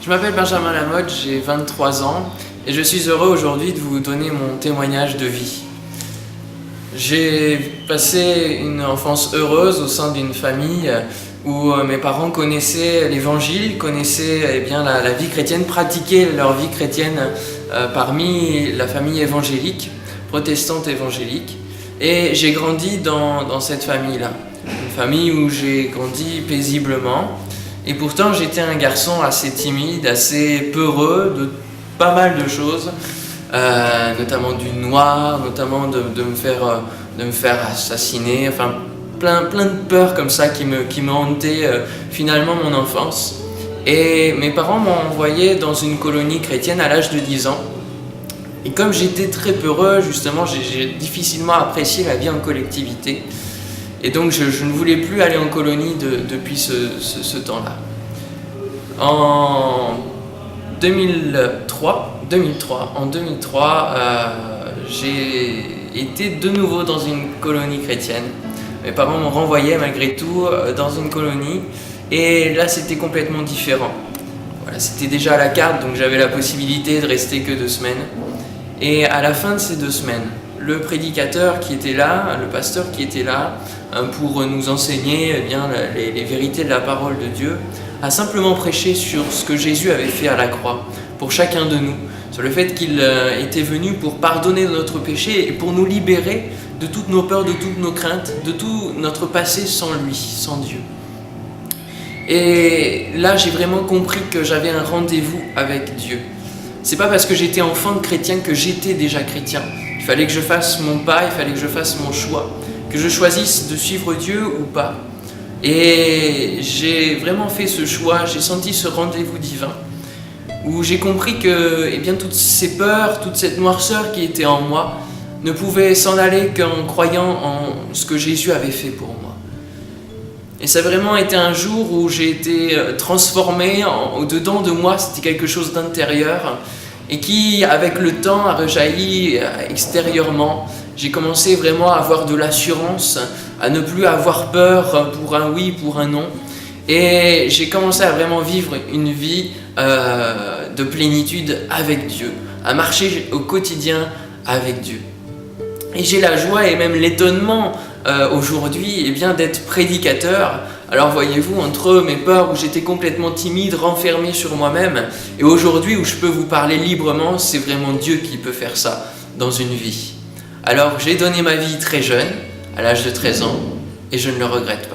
Je m'appelle Benjamin Lamotte, j'ai 23 ans et je suis heureux aujourd'hui de vous donner mon témoignage de vie. J'ai passé une enfance heureuse au sein d'une famille où mes parents connaissaient l'évangile, connaissaient la vie chrétienne, pratiquaient leur vie chrétienne parmi la famille évangélique, protestante évangélique. Et j'ai grandi dans cette famille-là, une famille où j'ai grandi paisiblement. Et pourtant j'étais un garçon assez timide, assez peureux de pas mal de choses, notamment du noir, notamment de me faire assassiner, enfin plein de peurs comme ça qui me hantaient finalement mon enfance. Et mes parents m'ont envoyé dans une colonie chrétienne à l'âge de 10 ans. Et comme j'étais très peureux, justement, j'ai difficilement apprécié la vie en collectivité. Et donc je ne voulais plus aller en colonie depuis ce temps-là. En 2003, j'ai été de nouveau dans une colonie chrétienne. Mes parents m'ont renvoyé malgré tout dans une colonie et là c'était complètement différent. Voilà, c'était déjà à la carte, donc j'avais la possibilité de rester que 2 semaines. Et à la fin de ces 2 semaines, le prédicateur qui était là, le pasteur qui était là pour nous enseigner les vérités de la parole de Dieu, a simplement prêché sur ce que Jésus avait fait à la croix pour chacun de nous, sur le fait qu'il était venu pour pardonner notre péché et pour nous libérer de toutes nos peurs, de toutes nos craintes, de tout notre passé sans lui, sans Dieu. Et là, j'ai vraiment compris que j'avais un rendez-vous avec Dieu. C'est pas parce que j'étais enfant de chrétien que j'étais déjà chrétien. Il fallait que je fasse mon pas, il fallait que je fasse mon choix, que je choisisse de suivre Dieu ou pas. Et j'ai vraiment fait ce choix, j'ai senti ce rendez-vous divin où j'ai compris que toutes ces peurs, toute cette noirceur qui était en moi ne pouvait s'en aller qu'en croyant en ce que Jésus avait fait pour moi. Et ça a vraiment été un jour où j'ai été transformé au-dedans de moi, c'était quelque chose d'intérieur et qui, avec le temps, a rejailli extérieurement. J'ai commencé vraiment à avoir de l'assurance, à ne plus avoir peur pour un oui, pour un non. Et j'ai commencé à vraiment vivre une vie de plénitude avec Dieu, à marcher au quotidien avec Dieu. Et j'ai la joie et même l'étonnement aujourd'hui d'être prédicateur. Alors voyez-vous, entre mes peurs où j'étais complètement timide, renfermé sur moi-même, et aujourd'hui où je peux vous parler librement, c'est vraiment Dieu qui peut faire ça dans une vie. Alors j'ai donné ma vie très jeune, à l'âge de 13 ans, et je ne le regrette pas.